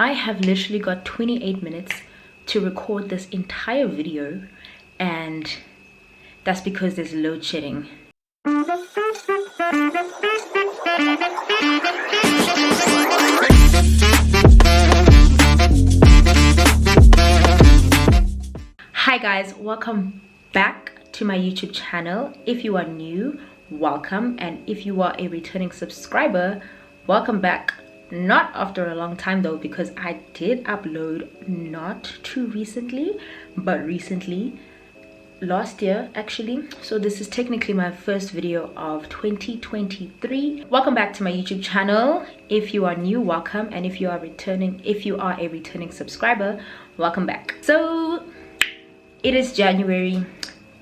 I have literally got 28 minutes to record this entire video, and that's because there's load shedding. Hi guys, welcome back to my YouTube channel. If you are new, welcome, and if you are a returning subscriber, welcome back. Not after a long time though, because I did upload not too recently, but recently, last year actually. So this is technically my first video of 2023. Welcome back to my YouTube channel. If you are new, welcome, and if you are a returning subscriber, welcome back. So it is January,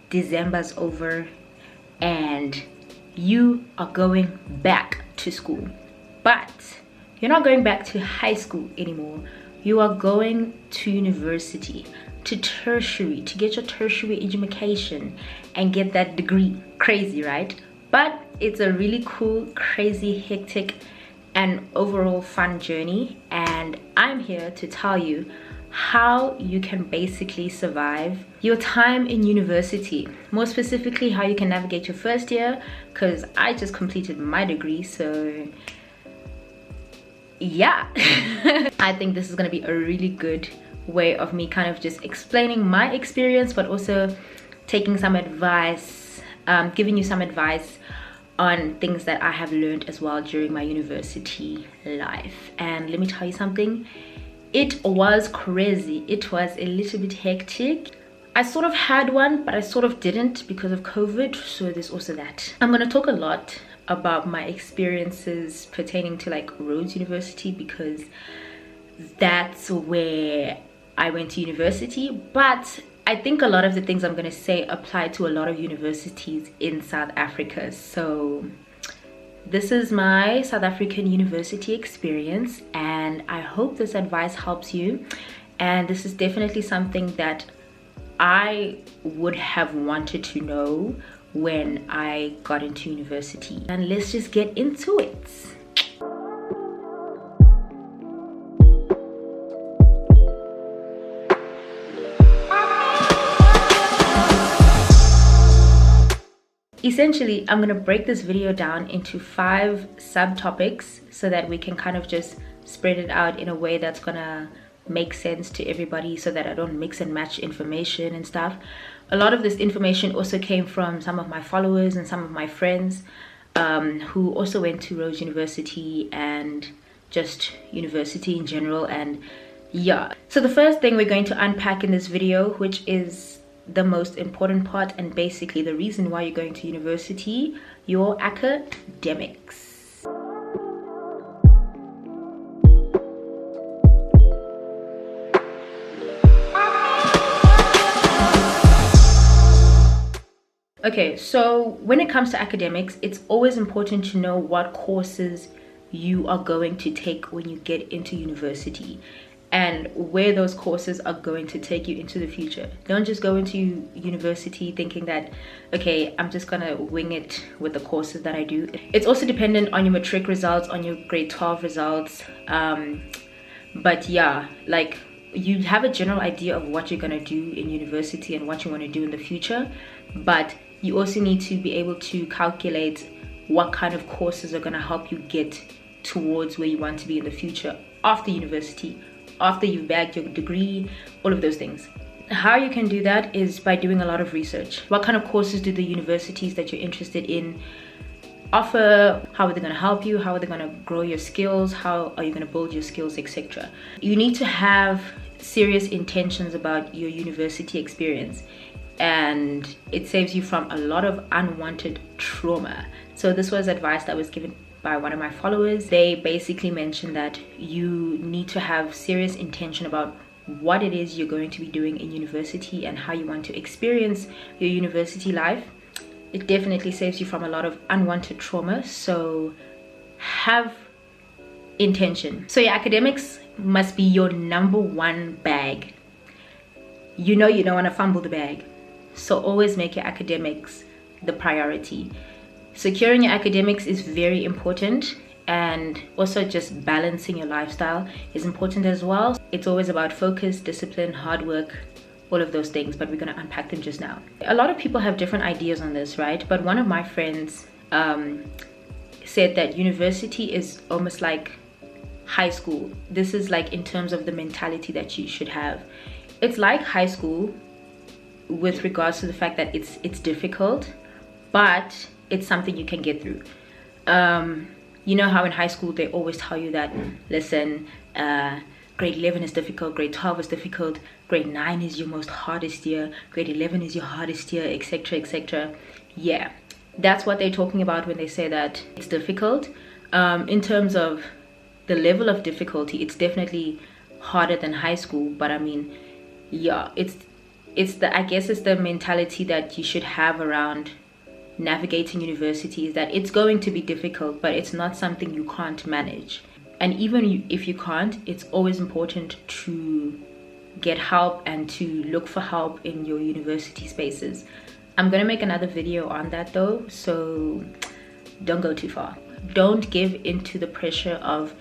December's over, and you are going back to school. But you're not going back to high school anymore. You are going to university, to tertiary, to get your tertiary education and get that degree. Crazy, right? But it's a really cool, crazy, hectic, and overall fun journey. And I'm here to tell you how you can basically survive your time in university. More specifically, how you can navigate your first year, because I just completed my degree, so yeah. I think this is going to be a really good way of me kind of just explaining my experience, but also taking some advice, giving you some advice on things that I have learned as well during my university life. And let me tell you something, it was crazy. It was a little bit hectic. I sort of had one, but I sort of didn't because of COVID, so there's also that. I'm going to talk a lot about my experiences pertaining to like Rhodes University, because that's where I went to university. But I think a lot of the things I'm going to say apply to a lot of universities in South Africa. So this is my South African university experience, and I hope this advice helps you. And this is definitely something that I would have wanted to know when I got into university. And let's just get into it. Essentially, I'm going to break this video down into 5 subtopics so that we can kind of just spread it out in a way that's going to make sense to everybody, so that I don't mix and match information and stuff. A lot of this information also came from some of my followers and some of my friends who also went to Rhodes University and just university in general. And yeah, so the first thing we're going to unpack in this video, which is the most important part and basically the reason why you're going to university, your academics. Okay, so when it comes to academics, it's always important to know what courses you are going to take when you get into university, and where those courses are going to take you into the future. Don't just go into university thinking that, okay, I'm just gonna wing it with the courses that I do. It's also dependent on your matric results, on your grade 12 results. But yeah, like, you have a general idea of what you're gonna do in university and what you want to do in the future, but you also need to be able to calculate what kind of courses are going to help you get towards where you want to be in the future after university, after you've bagged your degree, all of those things. How you can do that is by doing a lot of research. What kind of courses do the universities that you're interested in offer? How are they going to help you? How are they going to grow your skills? How are you going to build your skills, etc.? You need to have serious intentions about your university experience, and it saves you from a lot of unwanted trauma. So this was advice that was given by one of my followers. They basically mentioned that you need to have serious intention about what it is you're going to be doing in university and how you want to experience your university life. It definitely saves you from a lot of unwanted trauma, so have intention. So your academics must be your #1 bag. You know you don't want to fumble the bag, so always make your academics the priority. Securing your academics is very important, and also just balancing your lifestyle is important as well. It's always about focus, discipline, hard work, all of those things, but we're going to unpack them just now. A lot of people have different ideas on this, right? But one of my friends said that university is almost like high school. This is like in terms of the mentality that you should have. It's like high school with regards to the fact that it's difficult, but it's something you can get through. You know how in high school they always tell you that, listen, grade 11 is difficult, grade 12 is difficult, grade 9 is your most hardest year, grade 11 is your hardest year, etc, etc. Yeah, that's what they're talking about when they say that it's difficult. In terms of the level of difficulty, it's definitely harder than high school, but I mean, yeah, I guess it's the mentality that you should have around navigating university, is that it's going to be difficult, but it's not something you can't manage. And even if you can't, it's always important to get help and to look for help in your university spaces. I'm gonna make another video on that though, so don't go too far. Don't give into the pressure of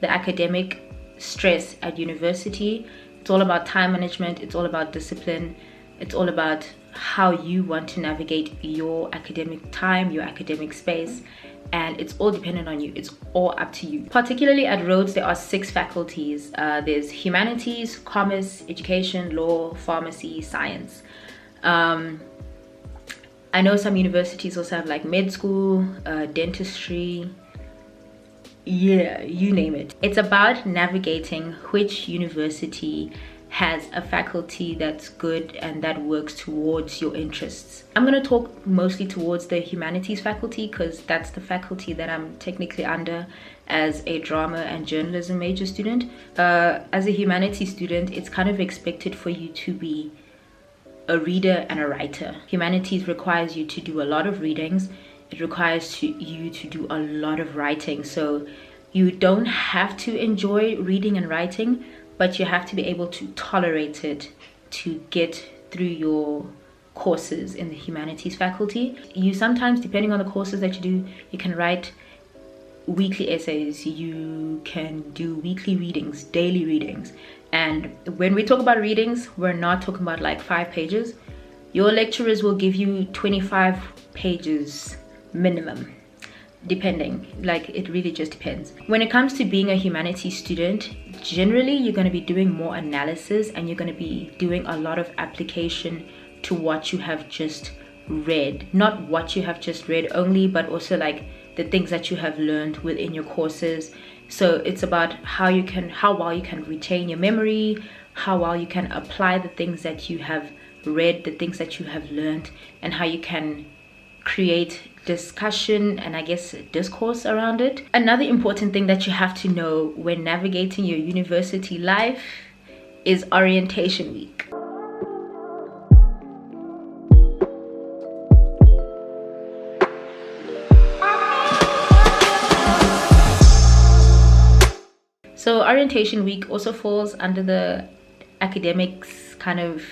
the academic stress at university. It's all about time management, it's all about discipline, it's all about how you want to navigate your academic time, your academic space, and it's all dependent on you. It's all up to you. Particularly at Rhodes, there are 6 faculties. There's humanities, commerce, education, law, pharmacy, science. I know some universities also have like med school, dentistry, yeah, you name it. It's about navigating which university has a faculty that's good and that works towards your interests. I'm going to talk mostly towards the humanities faculty because that's the faculty that I'm technically under as a drama and journalism major student. As a humanities student, it's kind of expected for you to be a reader and a writer. Humanities requires you to do a lot of readings. It requires you to do a lot of writing. So you don't have to enjoy reading and writing, but you have to be able to tolerate it to get through your courses in the humanities faculty. You sometimes, depending on the courses that you do, you can write weekly essays, you can do weekly readings, daily readings. And when we talk about readings, we're not talking about like 5 pages. Your lecturers will give you 25 pages minimum, depending, like it really just depends. When it comes to being a humanities student, generally you're going to be doing more analysis and you're going to be doing a lot of application to what you have just read. Not what you have just read only, but also like the things that you have learned within your courses. So it's about how well you can retain your memory, how well you can apply the things that you have read, the things that you have learned, and how you can create discussion and I guess discourse around it. Another important thing that you have to know when navigating your university life is orientation week. So orientation week also falls under the academics kind of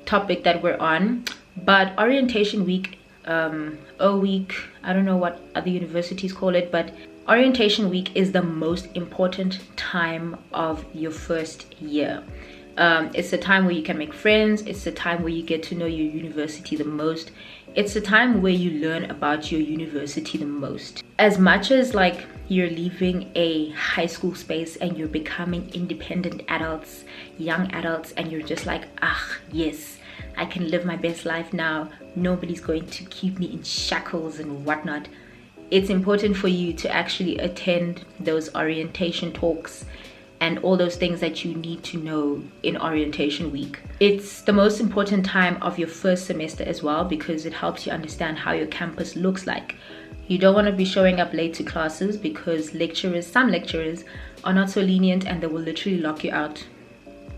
topic that we're on, but orientation week, O week, I don't know what other universities call it, but orientation week is the most important time of your first year. It's the time where you can make friends. It's the time where you get to know your university the most. It's the time where you learn about your university the most. As much as like you're leaving a high school space and you're becoming independent adults, young adults, and you're just like, ah, yes, I can live my best life now. Nobody's going to keep me in shackles and whatnot. It's important for you to actually attend those orientation talks and all those things that you need to know in orientation week. It's the most important time of your first semester as well, because it helps you understand how your campus looks like. You don't want to be showing up late to classes because some lecturers are not so lenient and they will literally lock you out.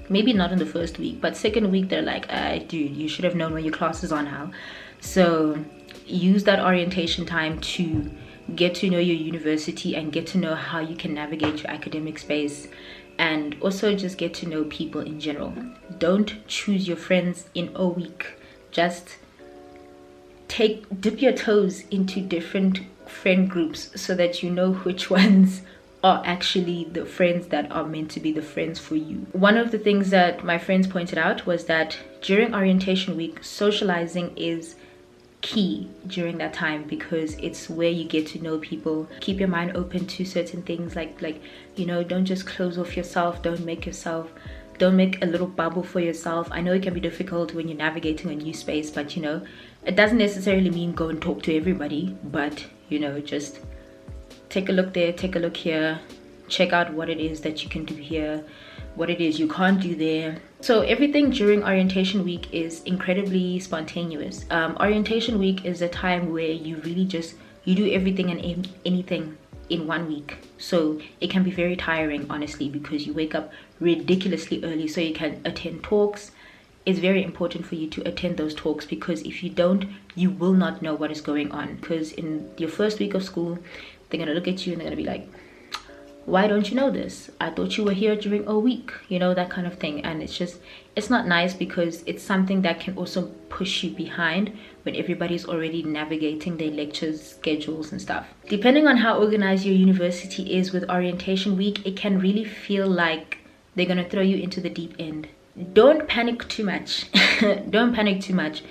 Maybe not in the first week, but second week they're like, dude, you should have known when your classes are now. So use that orientation time to get to know your university and get to know how you can navigate your academic space, and also just get to know people in general. Don't choose your friends in a week. Just dip your toes into different friend groups so that you know which ones are actually the friends that are meant to be the friends for you. One of the things that my friends pointed out was that during orientation week, socializing is key during that time, because it's where you get to know people. Keep your mind open to certain things, like you know, don't just close off yourself. Don't make a little bubble for yourself. I know it can be difficult when you're navigating a new space, but you know, it doesn't necessarily mean go and talk to everybody, but you know, just take a look there, take a look here, check out what it is that you can do here, what it is you can't do there. So everything during orientation week is incredibly spontaneous. Orientation week is a time where you really just, you do everything and anything in 1 week. So it can be very tiring, honestly, because you wake up ridiculously early so you can attend talks. It's very important for you to attend those talks, because if you don't, you will not know what is going on. Because in your first week of school, they're gonna look at you and they're gonna be like, why don't you know this? I thought you were here during a week, you know, that kind of thing. And it's not nice, because it's something that can also push you behind when everybody's already navigating their lectures, schedules and stuff. Depending on how organized your university is with orientation week, it can really feel like they're gonna throw you into the deep end. Don't panic too much. Don't panic too much.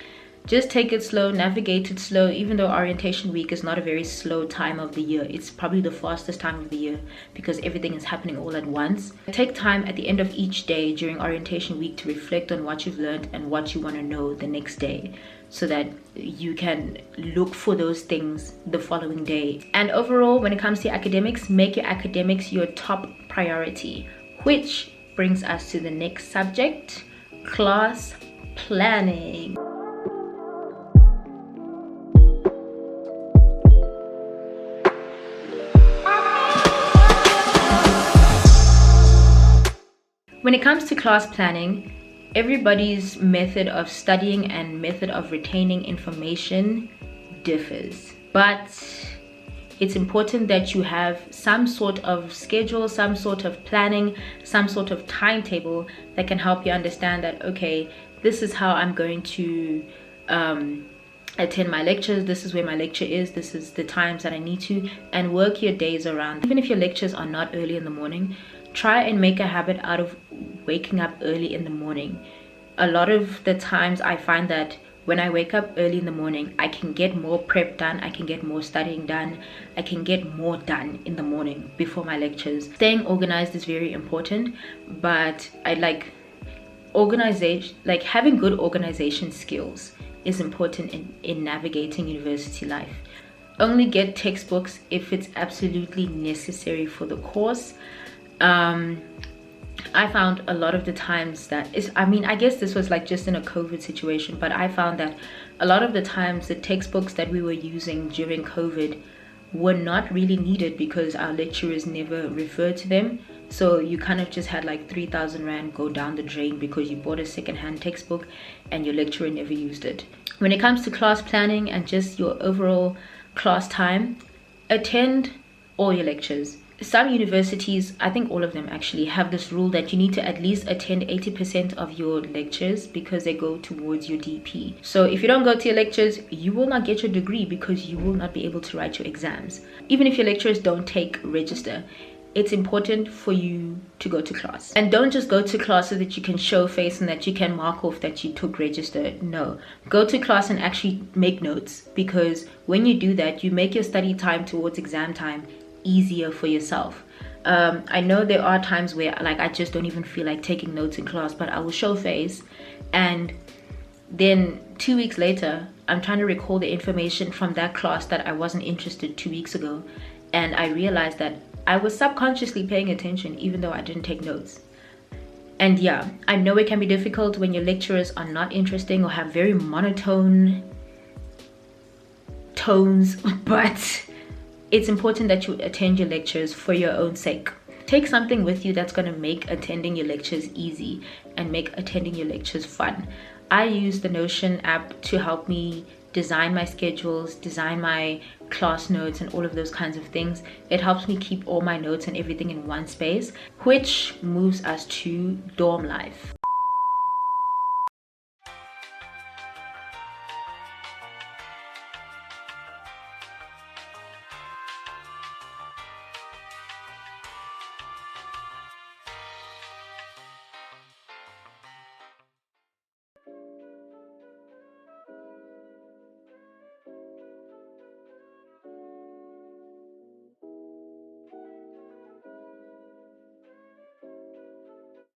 Just take it slow, navigate it slow. Even though orientation week is not a very slow time of the year, it's probably the fastest time of the year because everything is happening all at once. Take time at the end of each day during orientation week to reflect on what you've learned and what you want to know the next day, so that you can look for those things the following day. And overall, when it comes to academics, make your academics your top priority, which brings us to the next subject, class planning. When it comes to class planning, everybody's method of studying and method of retaining information differs. But it's important that you have some sort of schedule, some sort of planning, some sort of timetable that can help you understand that, okay, this is how I'm going to attend my lectures, this is where my lecture is, this is the times that I need to, and work your days around. Even if your lectures are not early in the morning, try and make a habit out of waking up early in the morning. A lot of the times I find that when I wake up early in the morning, I can get more prep done, I can get more studying done, I can get more done in the morning before my lectures. Staying organized is very important, but I like organization, like having good organization skills is important in navigating university life. Only get textbooks if it's absolutely necessary for the course. I found a lot of the times that I guess this was like just in a COVID situation, but I found that a lot of the times the textbooks that we were using during COVID were not really needed because our lecturers never referred to them. So you kind of just had like 3,000 Rand go down the drain because you bought a second-hand textbook and your lecturer never used it. When it comes to class planning and just your overall class time, attend all your lectures. Some universities, I think all of them actually, have this rule that you need to at least attend 80% of your lectures because they go towards your DP. So if you don't go to your lectures, you will not get your degree because you will not be able to write your exams. Even if your lecturers don't take register, it's important for you to go to class. And don't just go to class so that you can show face and that you can mark off that you took register. No, go to class and actually make notes, because when you do that, you make your study time towards exam time easier for yourself. I know there are times where like I just don't even feel like taking notes in class, but I will show face, and then 2 weeks later I'm trying to recall the information from that class that I wasn't interested 2 weeks ago, and I realized that I was subconsciously paying attention even though I didn't take notes. And yeah, I know it can be difficult when your lecturers are not interesting or have very monotone tones, but it's important that you attend your lectures for your own sake. Take something with you that's going to make attending your lectures easy and make attending your lectures fun. I use the Notion app to help me design my schedules, design my class notes and all of those kinds of things. It helps me keep all my notes and everything in one space, which moves us to dorm life.